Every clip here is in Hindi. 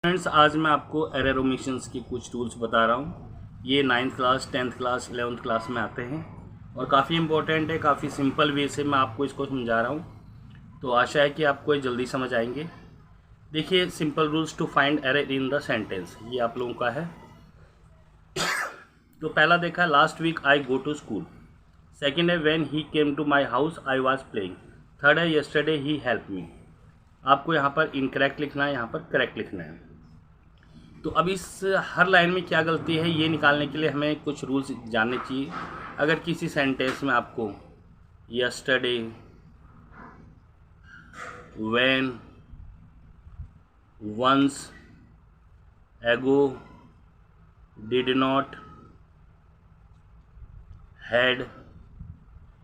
फ्रेंड्स, आज मैं आपको एरर ओमिशंस की कुछ टूल्स बता रहा हूँ। ये 9th class 10th class 11th class में आते हैं और काफ़ी इंपॉर्टेंट है। काफ़ी सिंपल वे से मैं आपको इसको समझा रहा हूँ, तो आशा है कि आपको ये जल्दी समझ आएंगे। देखिए, simple rules to find error in the sentence, ये आप लोगों का है। तो पहला देखा, last week I go to school. Second है, when he came to my house I was playing. Third है, यस्टरडे ही हेल्प मी। आपको यहाँ पर इनकरेक्ट लिखना है, यहाँ पर करेक्ट लिखना है। तो अब इस हर लाइन में क्या गलती है ये निकालने के लिए हमें कुछ रूल्स जानने चाहिए। अगर किसी सेंटेंस में आपको yesterday, when, once, ago, did not, had,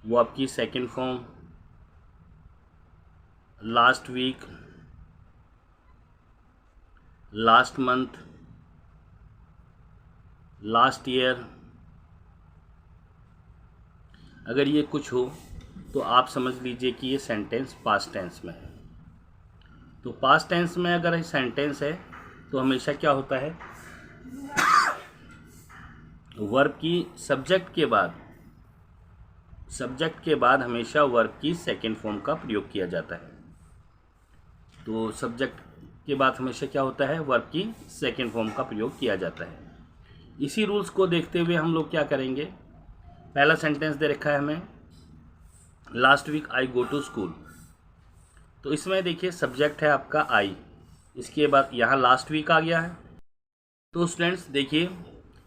वो आपकी second form, last week, last month, last year, अगर ये कुछ हो तो आप समझ लीजिए कि ये सेंटेंस पास्ट टेंस में है। तो पास्ट टेंस में अगर सेंटेंस है तो हमेशा क्या होता है, वर्ब की सब्जेक्ट के बाद हमेशा वर्ब की सेकेंड फॉर्म का प्रयोग किया जाता है। तो सब्जेक्ट के बाद हमेशा क्या होता है, वर्ब की सेकेंड फॉर्म का प्रयोग किया जाता है। इसी रूल्स को देखते हुए हम लोग क्या करेंगे। पहला सेंटेंस दे रखा है हमें, last week I go to school. तो इसमें देखिए सब्जेक्ट है आपका आई, इसके बाद यहाँ लास्ट वीक आ गया है। तो स्टूडेंट्स देखिए,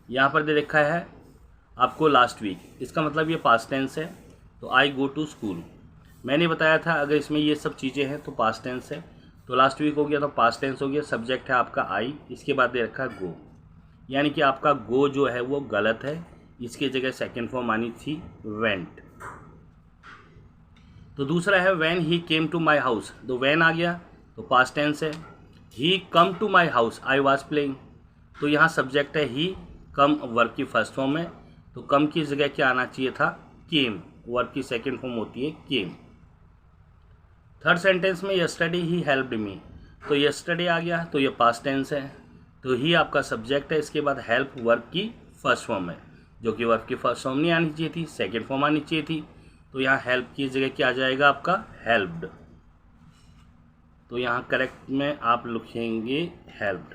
यहाँ पर दे रखा है आपको लास्ट वीक, इसका मतलब ये पास्ट टेंस है। तो आई गो टू स्कूल, मैंने बताया था अगर इसमें ये सब चीज़ें हैं तो पास्ट टेंस है। तो लास्ट वीक हो गया तो पास्ट टेंस हो गया। सब्जेक्ट है आपका आई, इसके बाद दे रखा है गो, यानी कि आपका गो जो है वो गलत है, इसकी जगह सेकेंड फॉर्म आनी थी वेंट। तो दूसरा है when he came to my house, तो व्हेन आ गया तो पास्ट टेंस है। He come to my house I was playing, तो यहाँ सब्जेक्ट है ही, कम वर्ब की फर्स्ट फॉर्म है, तो कम की जगह क्या आना चाहिए था, केम, वर्ब की सेकेंड फॉर्म होती है केम। थर्ड सेंटेंस में यस्टरडे ही हेल्प्ड मी, तो यस्टरडे आ गया तो ये पास्ट टेंस है। तो ही आपका सब्जेक्ट है, इसके बाद हेल्प वर्ब की फर्स्ट फॉर्म है, जो कि वर्ब की फर्स्ट फॉर्म नहीं आनी चाहिए थी, सेकेंड फॉर्म आनी चाहिए थी। तो यहाँ हेल्प की जगह क्या आ जाएगा आपका, हेल्प्ड। तो यहाँ करेक्ट में आप लिखेंगे हेल्प्ड।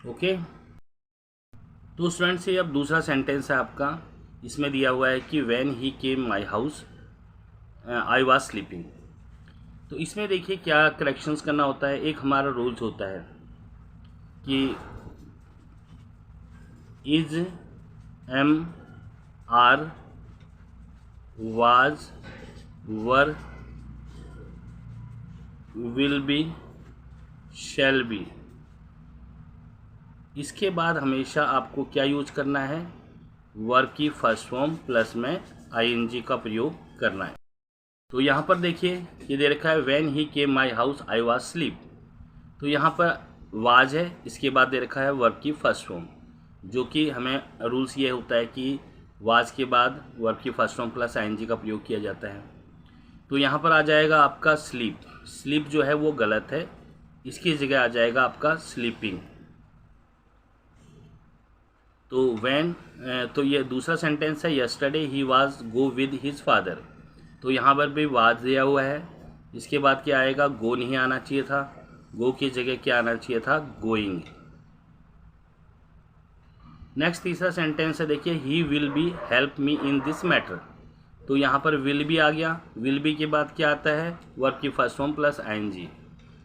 ओके। तो स्टूडेंट्स, ये अब दूसरा सेंटेंस है आपका, इसमें दिया हुआ है कि when he came my house I was sleeping. तो इसमें देखिए क्या करेक्शंस करना होता है। एक हमारा रूल्स होता है कि is, am, are, was, were, will be, shall be, इसके बाद हमेशा आपको क्या यूज करना है, वर्ब की फर्स्ट फॉर्म प्लस में आईएनजी का प्रयोग करना है। तो यहाँ पर देखिए ये दे रखा है when he came my house I was sleep, तो यहाँ पर वाज है, इसके बाद दे रखा है वर्ब की फर्स्ट फॉर्म, जो कि हमें रूल्स ये होता है कि वाज के बाद वर्ब की फर्स्ट फॉर्म प्लस आईएनजी का प्रयोग किया जाता है। तो यहाँ पर आ जाएगा आपका स्लीप, स्लीप जो है वो गलत है, इसकी जगह आ जाएगा आपका स्लीपिंग। तो व्हेन, तो ये दूसरा सेंटेंस है yesterday he was go with his father, तो यहाँ पर भी वाज दिया हुआ है, इसके बाद क्या आएगा, गो नहीं आना चाहिए था, गो की जगह क्या आना चाहिए था, गोइंग। नेक्स्ट तीसरा सेंटेंस है, देखिए he will be help me in this matter, तो यहाँ पर विल बी आ गया, विल बी के बाद क्या आता है, वर्ब की फर्स्ट फॉर्म प्लस आईएनजी।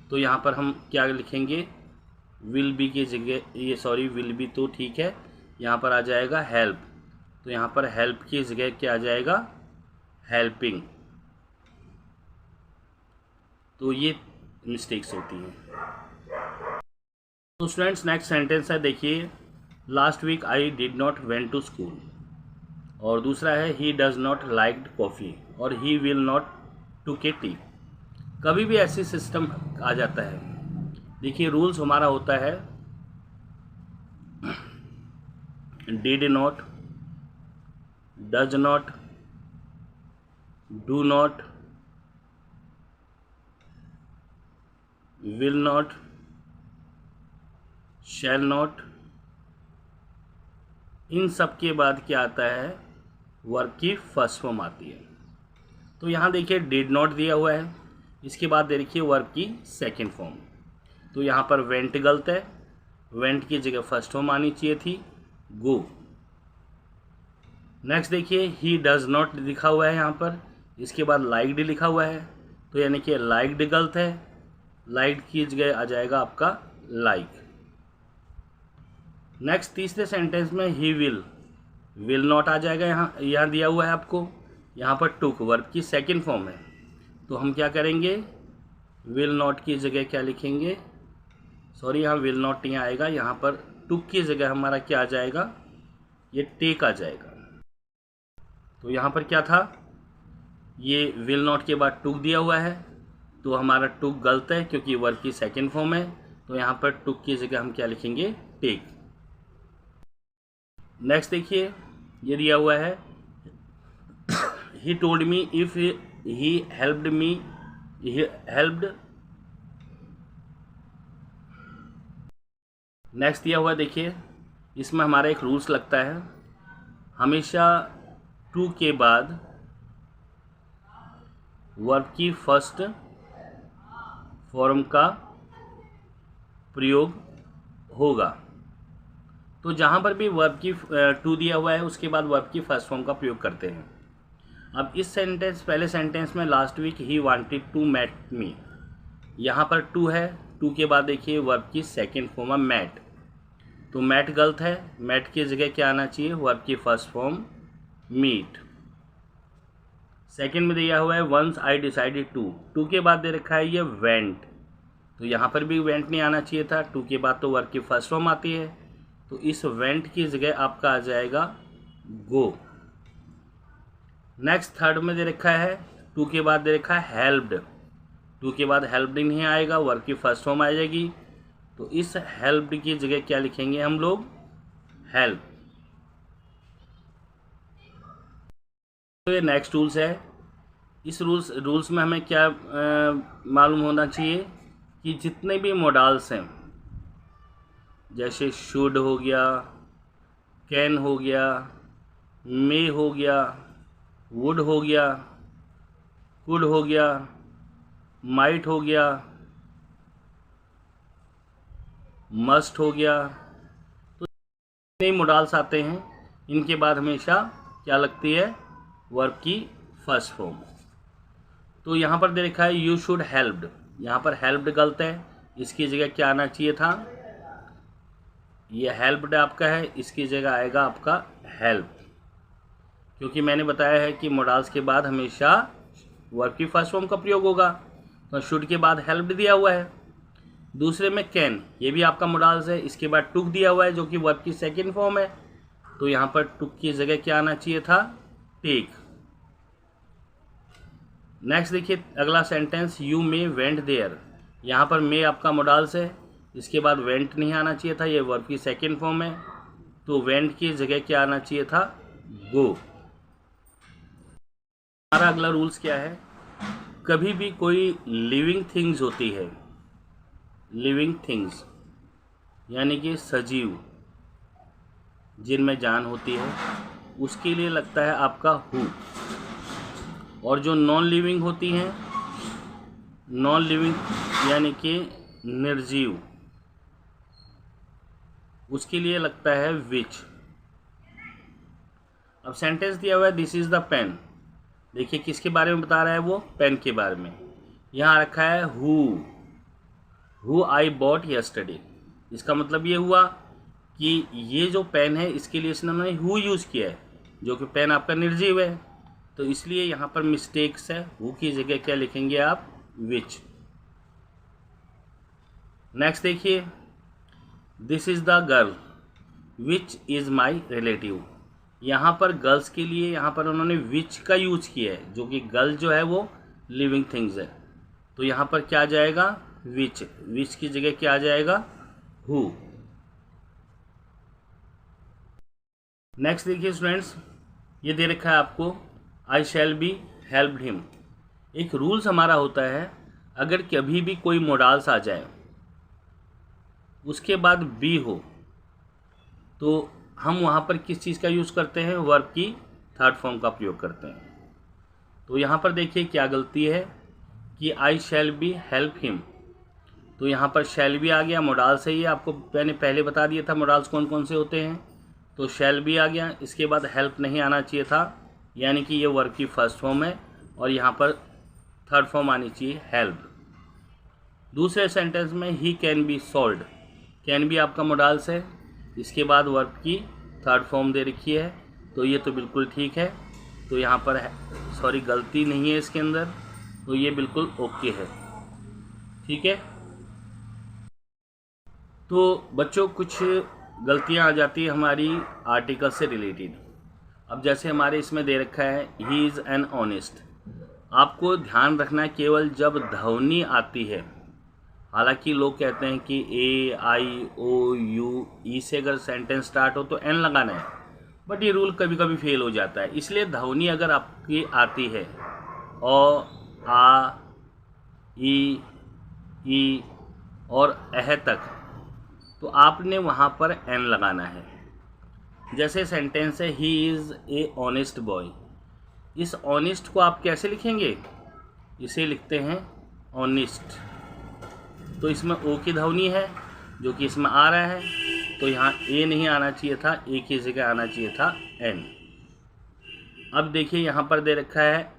तो यहाँ पर हम क्या लिखेंगे, विल बी की जगह, ये सॉरी विल बी तो ठीक है, यहाँ पर आ जाएगा हेल्प, तो यहाँ पर हेल्प की जगह क्या आ जाएगा, हेल्पिंग। तो ये मिस्टेक्स होती हैं। तो स्टूडेंट्स, नेक्स्ट सेंटेंस है, देखिए last week I did not went to school, और दूसरा है he does not like coffee, और he will not took tea. कभी भी ऐसी सिस्टम आ जाता है, देखिए रूल्स हमारा होता है did not, does not, do not, will not, shall not, इन सब के बाद क्या आता है, वर्ब की फर्स्ट फॉर्म आती है। तो यहाँ देखिए डिड नॉट दिया हुआ है, इसके बाद देखिए वर्ब की सेकंड फॉर्म। तो यहाँ पर वेंट गलत है, वेंट की जगह फर्स्ट फॉर्म आनी चाहिए थी गो। नेक्स्ट देखिए ही डज नॉट लिखा हुआ है यहाँ पर, इसके बाद लाइक्ड लिखा हुआ है, तो यानी कि लाइक्ड गलत है, लाइक्ड की जगह आ जाएगा आपका लाइक। नेक्स्ट तीसरे सेंटेंस में ही विल नॉट आ जाएगा, यहाँ दिया हुआ है आपको, यहाँ पर टुक वर्ब की सेकंड फॉर्म है, तो हम क्या करेंगे, विल नॉट की जगह क्या लिखेंगे, सॉरी यहाँ विल नॉट नहीं आएगा, यहाँ पर टुक की जगह हमारा क्या आ जाएगा, ये टेक आ जाएगा। तो यहाँ पर क्या था, ये विल नॉट के बाद टुक दिया हुआ है, तो हमारा टुक गलत है क्योंकि वर्ब की सेकंड फॉर्म है, तो यहाँ पर टुक की जगह हम क्या लिखेंगे, टेक। नेक्स्ट देखिए ये दिया हुआ है he told me if he helped me, helped. Next दिया हुआ देखिए, इसमें हमारा एक रूल्स लगता है, हमेशा टू के बाद वर्ब की फर्स्ट फॉर्म का प्रयोग होगा। तो जहाँ पर भी वर्ब की टू दिया हुआ है उसके बाद वर्ब की फर्स्ट फॉर्म का प्रयोग करते हैं। अब इस सेंटेंस, पहले सेंटेंस में last week he wanted to met me, यहाँ पर टू है, टू के बाद देखिए वर्ब की सेकंड फॉर्म है मैट, तो मैट गलत है, मैट की जगह क्या आना चाहिए, वर्ब की फर्स्ट फॉर्म मीट। सेकंड में दिया हुआ है वंस आई डिसाइडेड टू के बाद दे रखा है ये वेंट, तो यहाँ पर भी वेंट नहीं आना चाहिए था, टू के बाद तो वर्ब की फर्स्ट फॉर्म आती है, तो इस वेंट की जगह आपका आ जाएगा गो। नेक्स्ट थर्ड में दे रखा है टू के बाद दे रखा है हेल्प्ड, टू के बाद हेल्प्ड नहीं आएगा, वर्ब की फर्स्ट फॉर्म आ जाएगी, तो इस हेल्प्ड की जगह क्या लिखेंगे हम लोग, हेल्प। तो ये नेक्स्ट रूल्स है, इस रूल्स में हमें क्या मालूम होना चाहिए कि जितने भी मोडाल्स हैं, जैसे शुड हो गया, कैन हो गया, मे हो गया, वुड हो गया, कुड हो गया, माइट हो गया, मस्ट हो गया, तो जितने मोडाल्स आते हैं इनके बाद हमेशा क्या लगती है, वर्ब की फर्स्ट फॉर्म। तो यहाँ पर दे रखा है यू शुड हेल्प्ड, यहाँ पर हेल्प्ड गलत है, इसकी जगह क्या आना चाहिए था, ये हेल्प्ड आपका है, इसकी जगह आएगा आपका हेल्प, क्योंकि मैंने बताया है कि मोडाल्स के बाद हमेशा वर्ब की फर्स्ट फॉर्म का प्रयोग होगा, तो शुड के बाद हेल्प्ड दिया हुआ है। दूसरे में कैन, ये भी आपका मोडाल्स है, इसके बाद टुक दिया हुआ है जो कि वर्ब की सेकंड फॉर्म है, तो यहाँ पर टुक की जगह क्या आना चाहिए था, टेक। नेक्स्ट देखिए अगला sentence, you may went there, यहाँ पर मे आपका मोडाल्स है, इसके बाद वेंट नहीं आना चाहिए था, ये वर्ब की सेकंड फॉर्म है, तो वेंट की जगह क्या आना चाहिए था, गो। हमारा अगला रूल्स क्या है, कभी भी कोई लिविंग थिंग्स होती है, लिविंग थिंग्स यानी कि सजीव, जिनमें जान होती है, उसके लिए लगता है आपका हु, और जो नॉन लिविंग होती हैं, नॉन लिविंग यानी कि निर्जीव, उसके लिए लगता है विच। अब सेंटेंस दिया हुआ है दिस इज द पेन, देखिए किसके बारे में बता रहा है, वो पेन के बारे में। यहाँ रखा है हु आई बॉट यस्टरडे, इसका मतलब ये हुआ कि ये जो पेन है इसके लिए इसने हु यूज़ किया है, जो कि पेन आपका निर्जीव है, तो इसलिए यहाँ पर मिस्टेक्स है, हु की जगह क्या लिखेंगे आप, विच। नेक्स्ट देखिए this is the girl which is my relative, यहाँ पर गर्ल्स के लिए यहाँ पर उन्होंने विच का यूज किया है, जो कि गर्ल जो है वो लिविंग थिंग्स है, तो यहाँ पर क्या आ जाएगा, विच, विच की जगह क्या आ जाएगा, हु। नेक्स्ट देखिए स्टूडेंट्स, ये दे रखा है आपको आई शैल बी हेल्प्ड हिम। एक रूल्स हमारा होता है, अगर कभी भी कोई मोडाल्स आ जाए उसके बाद बी हो, तो हम वहाँ पर किस चीज़ का यूज़ करते हैं, वर्ब की थर्ड फॉर्म का प्रयोग करते हैं। तो यहाँ पर देखिए क्या गलती है कि आई शैल बी हेल्प हिम, तो यहाँ पर शैल बी आ गया, मोडाल से ही आपको मैंने पहले बता दिया था मोडाल्स कौन कौन से होते हैं, तो शैल बी आ गया। इसके बाद हेल्प नहीं आना चाहिए था, यानी कि ये वर्ब की फर्स्ट फॉर्म है और यहाँ पर थर्ड फॉर्म आनी चाहिए हेल्प। दूसरे सेंटेंस में he can be sold, can be आपका मोडाल्स है, इसके बाद वर्ब की थर्ड फॉर्म दे रखी है, तो ये तो बिल्कुल ठीक है। तो यहाँ पर सॉरी गलती नहीं है इसके अंदर, तो ये बिल्कुल ओके है, ठीक है। तो बच्चों कुछ गलतियाँ आ जाती है हमारी आर्टिकल से रिलेटेड। अब जैसे हमारे इसमें दे रखा है ही इज़ एन ऑनेस्ट, आपको ध्यान रखना है केवल जब ध्वनि आती है, हालांकि लोग कहते हैं कि ए आई ओ यू ई से अगर सेंटेंस स्टार्ट हो तो एन लगाना है, बट ये रूल कभी कभी फेल हो जाता है। इसलिए ध्वनि अगर आपकी आती है ओ आ ई और एह तक, तो आपने वहाँ पर एन लगाना है। जैसे सेंटेंस है ही इज़ ए ऑनेस्ट बॉय, इस ऑनेस्ट को आप कैसे लिखेंगे, इसे लिखते हैं ऑनेस्ट, तो इसमें ओ की ध्वनि है जो कि इसमें आ रहा है, तो यहाँ ए नहीं आना चाहिए था, ए की जगह आना चाहिए था एन। अब देखिए यहाँ पर दे रखा है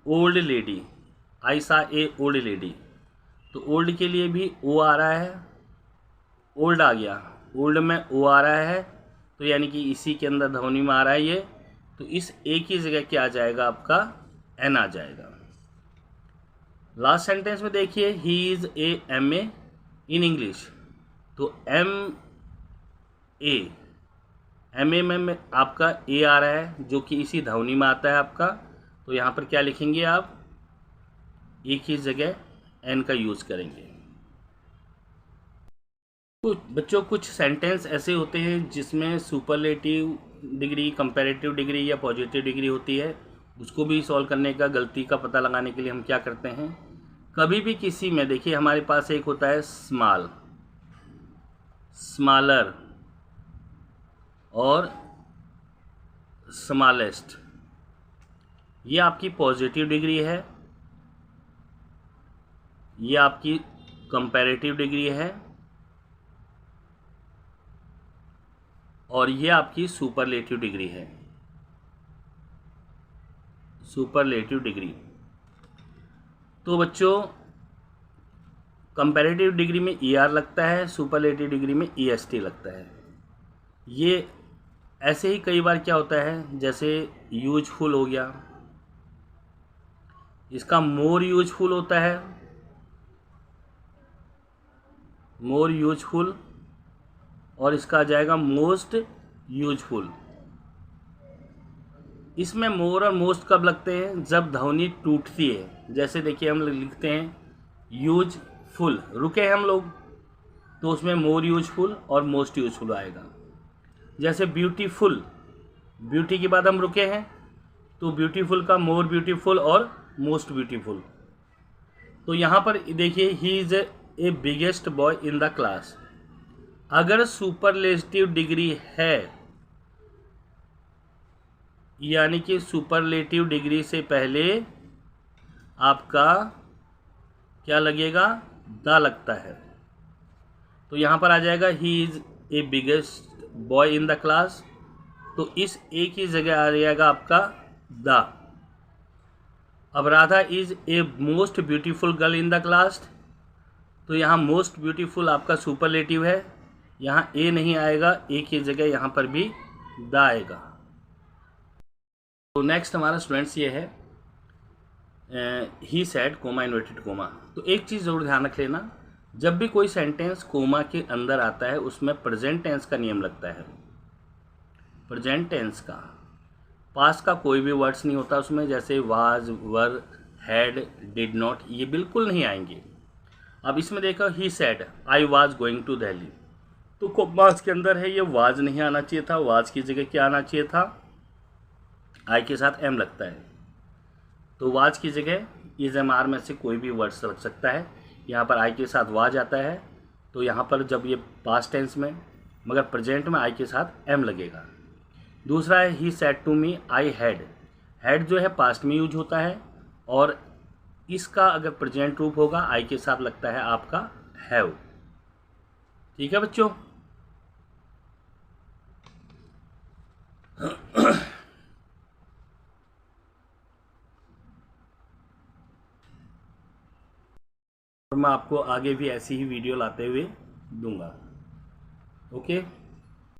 ओल्ड लेडी, आई सा ए ओल्ड लेडी, तो ओल्ड के लिए भी ओ आ रहा है, ओल्ड आ गया, ओल्ड में ओ आ रहा है, तो यानी कि इसी के अंदर ध्वनि में आ रहा है ये, तो इस ए की जगह क्या आ जाएगा, आपका एन आ जाएगा। लास्ट सेंटेंस में देखिए he is a M A in English, तो एम ए में आपका ए आ रहा है जो कि इसी ध्वनि में आता है आपका, तो यहाँ पर क्या लिखेंगे आप, ए की जगह एन का यूज़ करेंगे। तो बच्चों कुछ सेंटेंस ऐसे होते हैं जिसमें सुपरलेटिव डिग्री, कंपैरेटिव डिग्री या पॉजिटिव डिग्री होती है, उसको भी सॉल्व करने का, गलती का पता लगाने के लिए हम क्या करते हैं, कभी भी किसी में देखिए हमारे पास एक होता है स्मॉल, स्मॉलर और स्मॉलेस्ट, ये आपकी पॉजिटिव डिग्री है, ये आपकी कंपैरेटिव डिग्री है और ये आपकी सुपरलेटिव डिग्री है, सुपरलेटिव डिग्री। तो बच्चों कंपैरेटिव डिग्री में ई आर लगता है, सुपरलेटिव डिग्री में ई एस टी लगता है। ये ऐसे ही कई बार क्या होता है, जैसे यूजफुल हो गया, इसका मोर यूजफुल होता है, मोर यूजफुल, और इसका आ जाएगा मोस्ट यूजफुल। इसमें मोर और मोस्ट कब लगते हैं, जब ध्वनि टूटती है। जैसे देखिए हम लिखते हैं यूजफुल, रुके हैं हम लोग, तो उसमें मोर यूजफुल और मोस्ट यूजफुल आएगा। जैसे ब्यूटीफुल, ब्यूटी के बाद हम रुके हैं, तो ब्यूटीफुल का मोर ब्यूटीफुल और मोस्ट ब्यूटीफुल। तो यहाँ पर देखिए he is A biggest boy in the class, अगर सुपरलेटिव डिग्री है, यानी कि सुपरलेटिव डिग्री से पहले आपका क्या लगेगा, द लगता है, तो यहाँ पर आ जाएगा ही is A biggest boy in the class, तो इस ए की जगह आ जाएगा आपका द। अब Radha is a most beautiful girl in the class, तो यहाँ मोस्ट ब्यूटीफुल आपका सुपरलेटिव है, यहाँ ए नहीं आएगा, ए की जगह यहाँ पर भी द आएगा। तो नेक्स्ट हमारा स्टूडेंट्स ये है he said coma inverted coma. तो एक चीज़ ज़रूर ध्यान रख लेना, जब भी कोई सेंटेंस कोमा के अंदर आता है उसमें प्रेजेंट टेंस का नियम लगता है। प्रेजेंट टेंस का, पास्ट का कोई भी वर्ड्स नहीं होता उसमें, जैसे was, were, had, did not, ये बिल्कुल नहीं आएंगे। अब इसमें देखो he said I was going to Delhi, तो कोमास के अंदर है, ये वाज नहीं आना चाहिए था, वाज की जगह क्या आना चाहिए था, आई के साथ एम लगता है, तो वाज की जगह इज एम आर में से कोई भी वर्ड्स लग सकता है, यहाँ पर आई के साथ वाज आता है, तो यहाँ पर जब ये पास्ट टेंस में, मगर प्रेजेंट में आई के साथ एम लगेगा। दूसरा है he said to me I had. Had जो है पास्ट में यूज होता है, और इसका अगर प्रेजेंट रूप होगा आई के साथ लगता है आपका हैव। ठीक है बच्चों। और मैं आपको आगे भी ऐसी ही वीडियो लाते हुए दूंगा। ओके।